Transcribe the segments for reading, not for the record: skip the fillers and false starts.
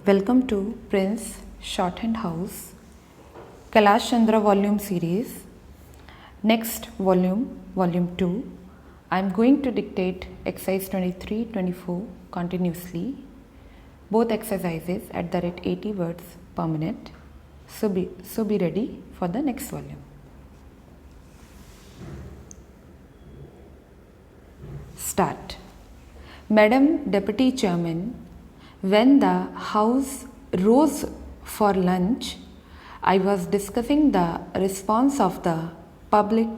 Welcome to Prince Shorthand House KAILASH CHANDRA volume series. Next volume, volume 2. I am going to dictate exercise 23-24 continuously. Both exercises at the rate 80 words per minute. So be ready for the next volume. Start. Madam Deputy Chairman, when the House rose for lunch, I was discussing the response of the public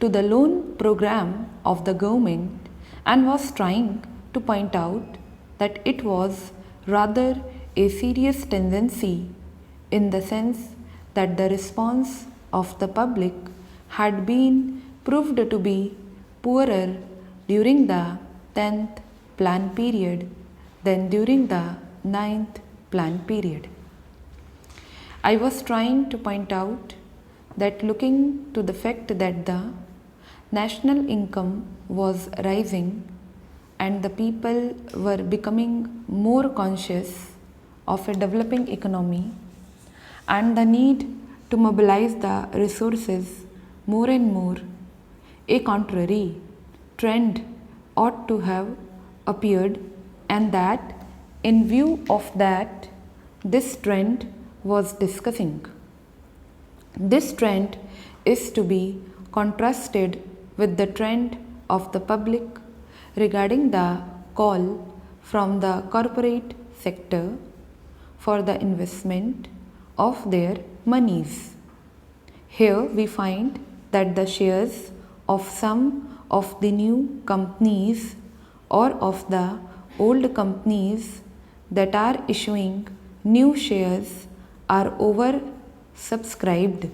to the loan program of the government and was trying to point out that it was rather a serious tendency in the sense that the response of the public had been proved to be poorer during the 10th plan period than during the 9th plan period. I was trying to point out that looking to the fact that the national income was rising and the people were becoming more conscious of a developing economy and the need to mobilize the resources more and more, a contrary trend ought to have appeared, and that in view of that this trend was discussing. This trend is to be contrasted with the trend of the public regarding the call from the corporate sector for the investment of their monies. Here we find that the shares of some of the new companies or of the old companies that are issuing new shares are oversubscribed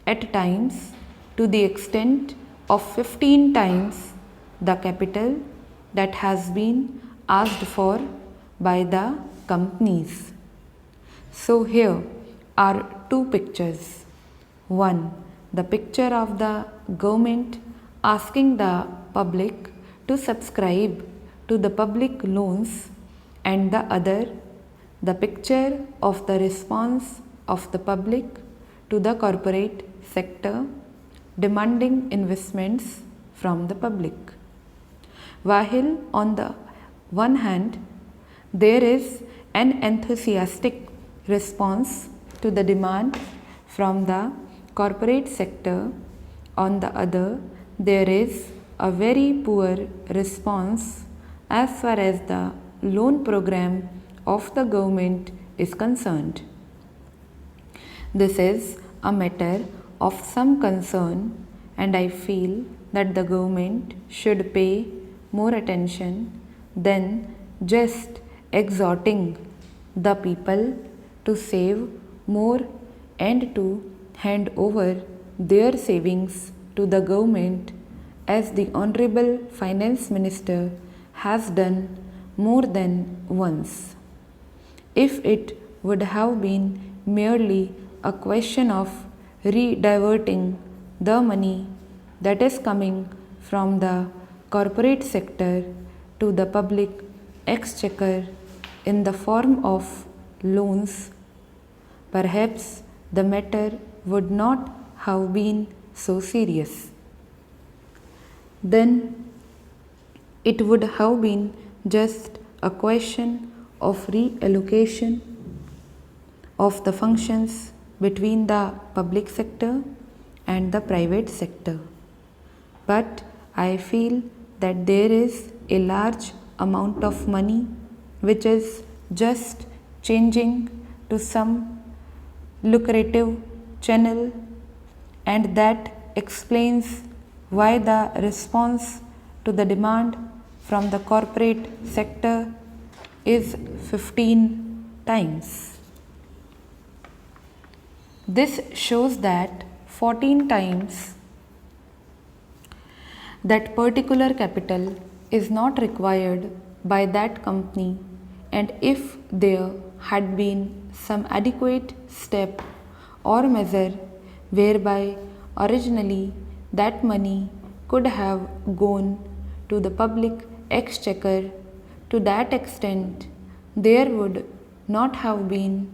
at times to the extent of 15 times the capital that has been asked for by the companies. So here are two pictures. One, the picture of the government asking the public to subscribe to the public loans, and the other, the picture of the response of the public to the corporate sector demanding investments from the public. While on the one hand there is an enthusiastic response to the demand from the corporate sector, on the other there is a very poor response as far as the loan program of the government is concerned. This is a matter of some concern, and I feel that the government should pay more attention than just exhorting the people to save more and to hand over their savings to the government, as the Honorable Finance Minister has done more than once. If it would have been merely a question of rediverting the money that is coming from the corporate sector to the public exchequer in the form of loans, perhaps the matter would not have been so serious. Then it would have been just a question of reallocation of the functions between the public sector and the private sector. But I feel that there is a large amount of money which is just changing to some lucrative channel, and that explains why the response to the demand from the corporate sector is 15 times. This shows that 14 times that particular capital is not required by that company, and if there had been some adequate step or measure whereby originally that money could have gone to the public exchequer, to that extent there would not have been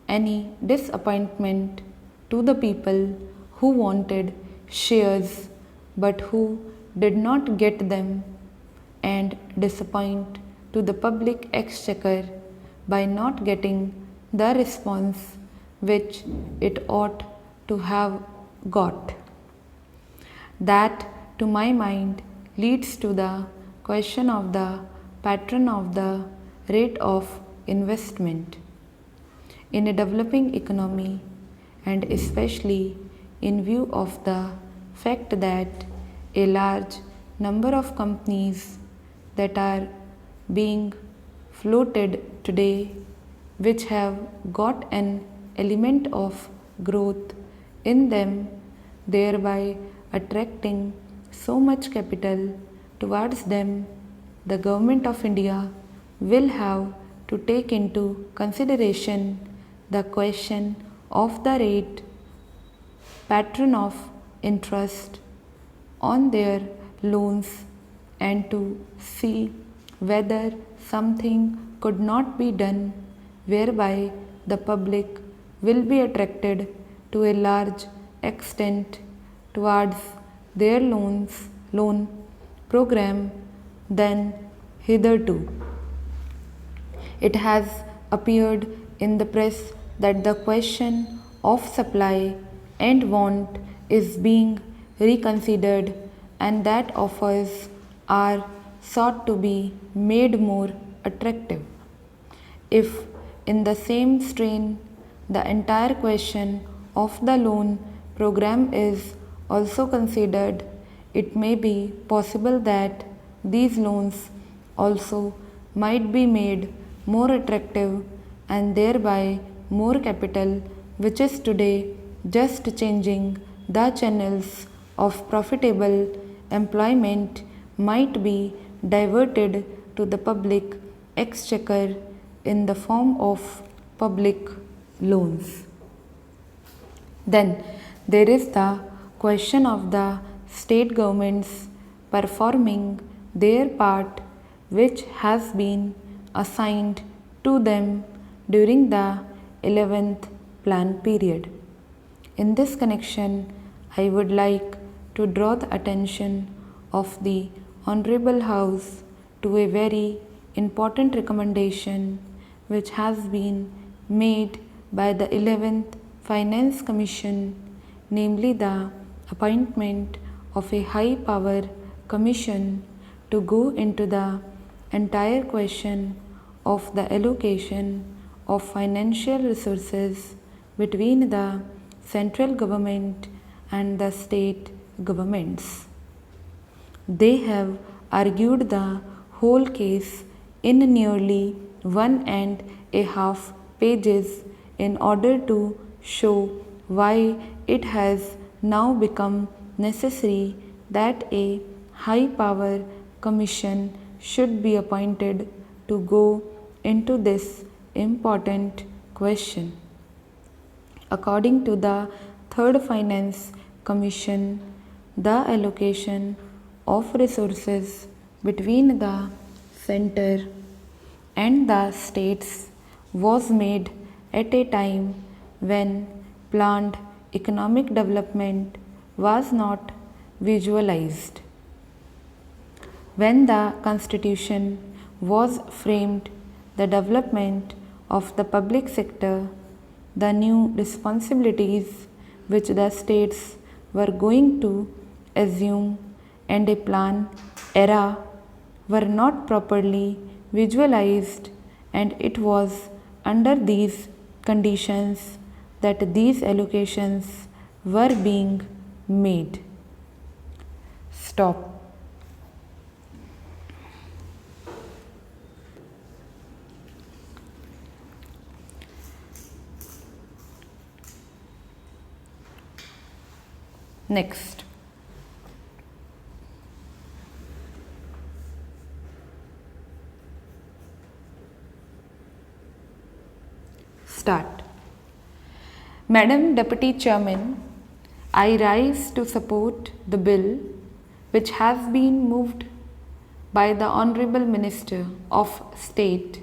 any disappointment to the people who wanted shares but who did not get them, and disappoint to the public exchequer by not getting the response which it ought to have got. That, to my mind, leads to the question of the pattern of the rate of investment. In a developing economy, and especially in view of the fact that a large number of companies that are being floated today, which have got an element of growth in them, thereby attracting so much capital towards them, the Government of India will have to take into consideration the question of the rate pattern of interest on their loans and to see whether something could not be done whereby the public will be attracted to a large extent towards their loan program than hitherto. It has appeared in the press that the question of supply and want is being reconsidered and that offers are sought to be made more attractive. If in the same strain the entire question of the loan program is also considered, it may be possible that these loans also might be made more attractive and thereby more capital, which is today just changing the channels of profitable employment, might be diverted to the public exchequer in the form of public loans. Then there is the question of the state governments performing their part which has been assigned to them during the 11th plan period. In this connection, I would like to draw the attention of the Honorable House to a very important recommendation which has been made by the 11th Finance Commission, namely the appointment of a high power commission to go into the entire question of the allocation of financial resources between the central government and the state governments. They have argued the whole case in nearly 1.5 pages in order to show why it has now become necessary that a high power commission should be appointed to go into this important question. According to the Third Finance Commission, the allocation of resources between the center and the states was made at a time when planned economic development was not visualized. When the Constitution was framed, the development of the public sector, the new responsibilities which the states were going to assume, and a plan era were not properly visualized, and it was under these conditions that these allocations were being made. Stop. Next. Start. Madam Deputy Chairman, I rise to support the bill which has been moved by the Honorable Minister of State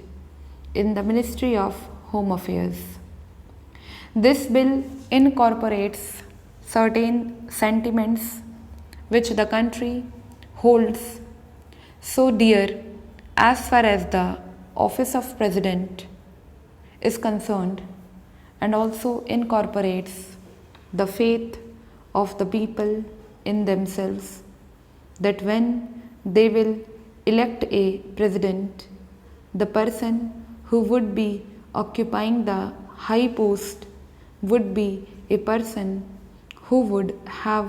in the Ministry of Home Affairs. This bill incorporates certain sentiments which the country holds so dear as far as the office of President is concerned, and also incorporates the faith of the people in themselves, that when they will elect a president, the person who would be occupying the high post would be a person who would have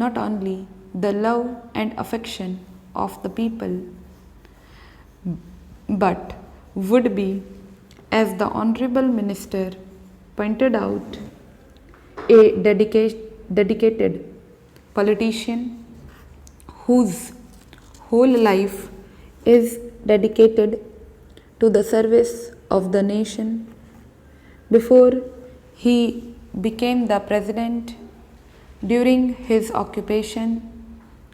not only the love and affection of the people, but would be, as the Honorable Minister pointed out, a dedicated politician whose whole life is dedicated to the service of the nation. Before he became the president, during his occupation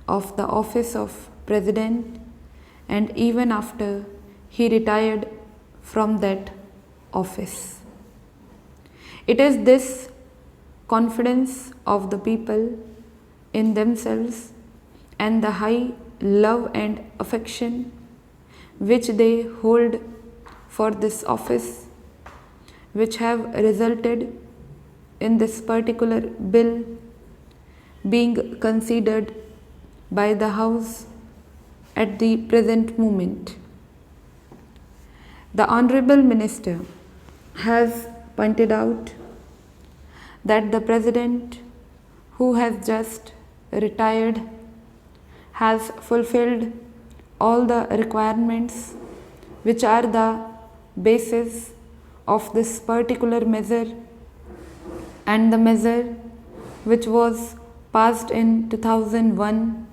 of the office of president, and even after he retired from that office. It is this confidence of the people in themselves and the high love and affection which they hold for this office which have resulted in this particular bill being considered by the House at the present moment. The Honorable Minister has pointed out that the President who has just retired has fulfilled all the requirements which are the basis of this particular measure, and the measure which was passed in 2001.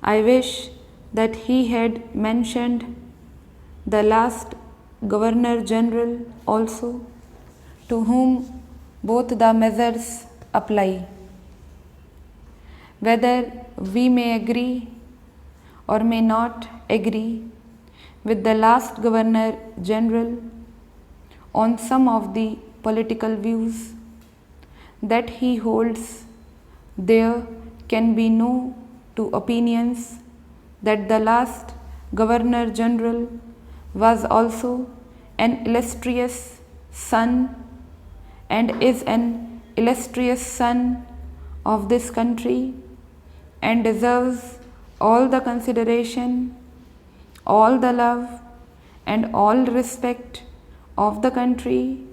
I wish that he had mentioned the last Governor General also, to whom both the measures apply. Whether we may agree or may not agree with the last Governor General on some of the political views that he holds, there can be no two opinions that the last Governor General was also an illustrious son and is an illustrious son of this country and deserves all the consideration, all the love and all respect of the country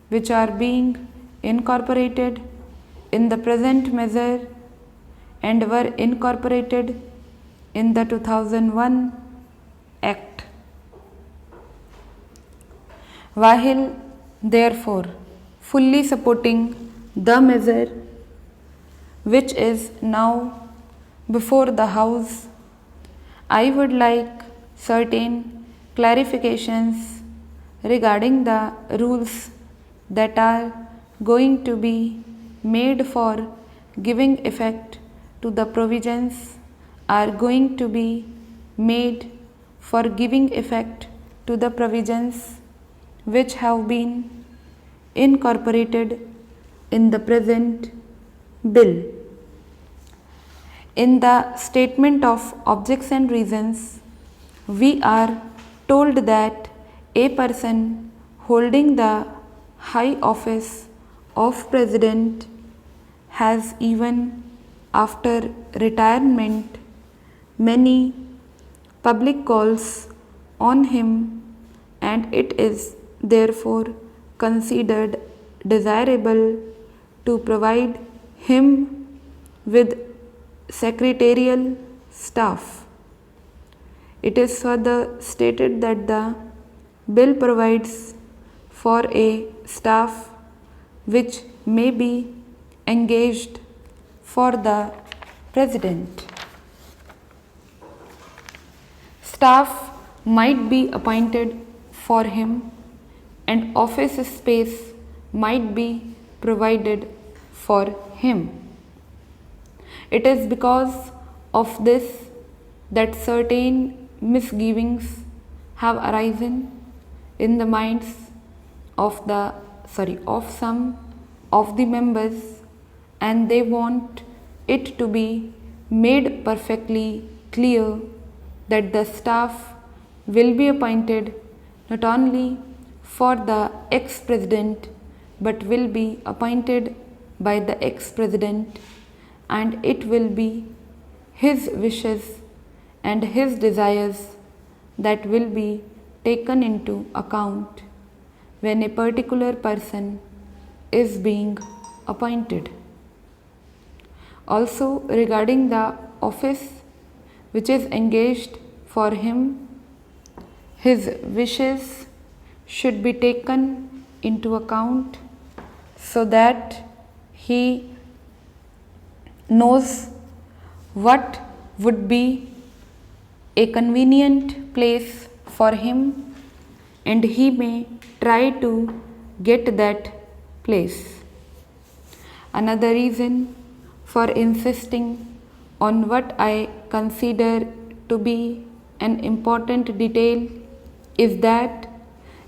which are being incorporated in the present measure and were incorporated in the 2001 Act. While therefore fully supporting the measure which is now before the House, I would like certain clarifications regarding the rules that are going to be made for giving effect to the provisions, are going to be made for giving effect to the provisions which have been incorporated in the present bill. In the statement of objects and reasons, we are told that a person holding the high office of President has, even after retirement, many public calls on him, and it is therefore considered desirable to provide him with secretarial staff. It is further stated that the bill provides for a staff which may be engaged for the President. Staff might be appointed for him and office space might be provided for him. It is because of this that certain misgivings have arisen in the minds of some of the members, and they want it to be made perfectly clear that the staff will be appointed not only for the ex-president but will be appointed by the ex-president, and it will be his wishes and his desires that will be taken into account when a particular person is being appointed. Also, regarding the office which is engaged for him, his wishes should be taken into account so that he knows what would be a convenient place for him, and he may try to get that place. Another reason for insisting on what I consider to be an important detail is that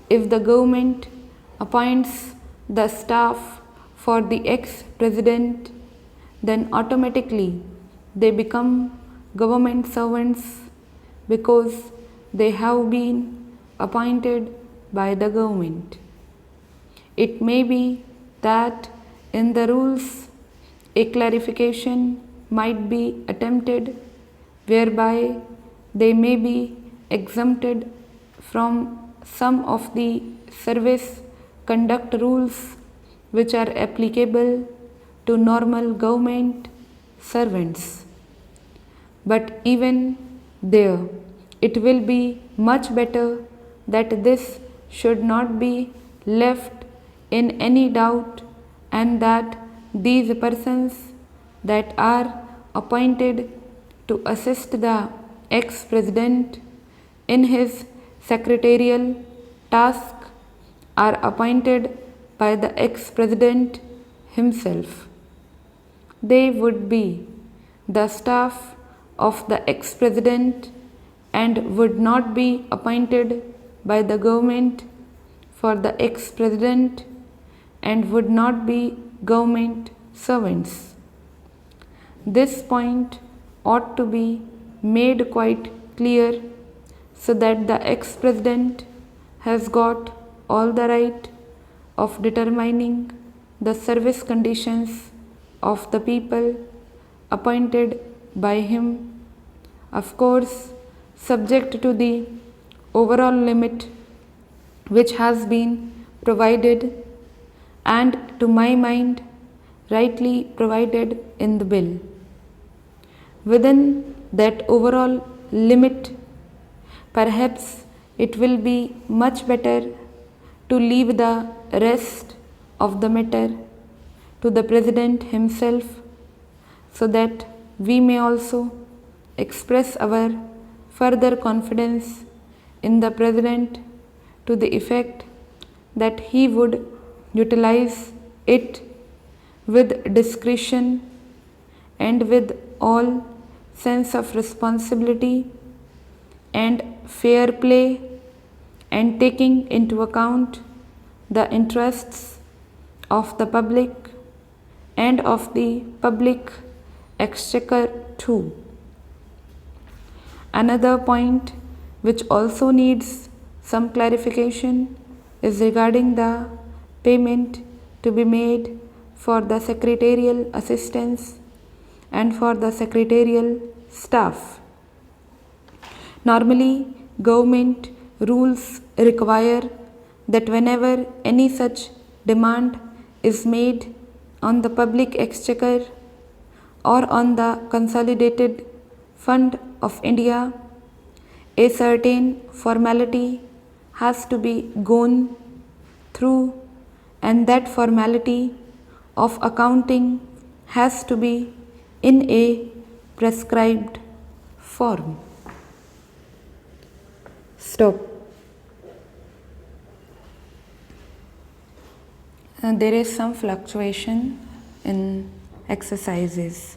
if the government appoints the staff for the ex-president, then automatically they become government servants because they have been appointed by the government. It may be that in the rules a clarification might be attempted whereby they may be exempted from some of the service conduct rules which are applicable to normal government servants. But even there, it will be much better that this should not be left in any doubt, and that these persons that are appointed to assist the ex-president in his secretarial task are appointed by the ex-president himself. They would be the staff of the ex-president and would not be appointed by the government for the ex-president and would not be government servants. This point ought to be made quite clear so that the ex-president has got all the right of determining the service conditions of the people appointed by him, of course subject to the overall limit which has been provided, and to my mind rightly provided in the bill. Within that overall limit, perhaps it will be much better to leave the rest of the matter to the President himself, so that we may also express our further confidence in the President to the effect that he would utilize it with discretion and with all sense of responsibility and fair play, and taking into account the interests of the public and of the public exchequer too. Another point which also needs some clarification is regarding the payment to be made for the secretarial assistants and for the secretarial staff. Normally, government rules require that whenever any such demand is made on the public exchequer or on the consolidated fund of India, a certain formality has to be gone through, and that formality of accounting has to be in a prescribed form. Stop. There is some fluctuation in exercises.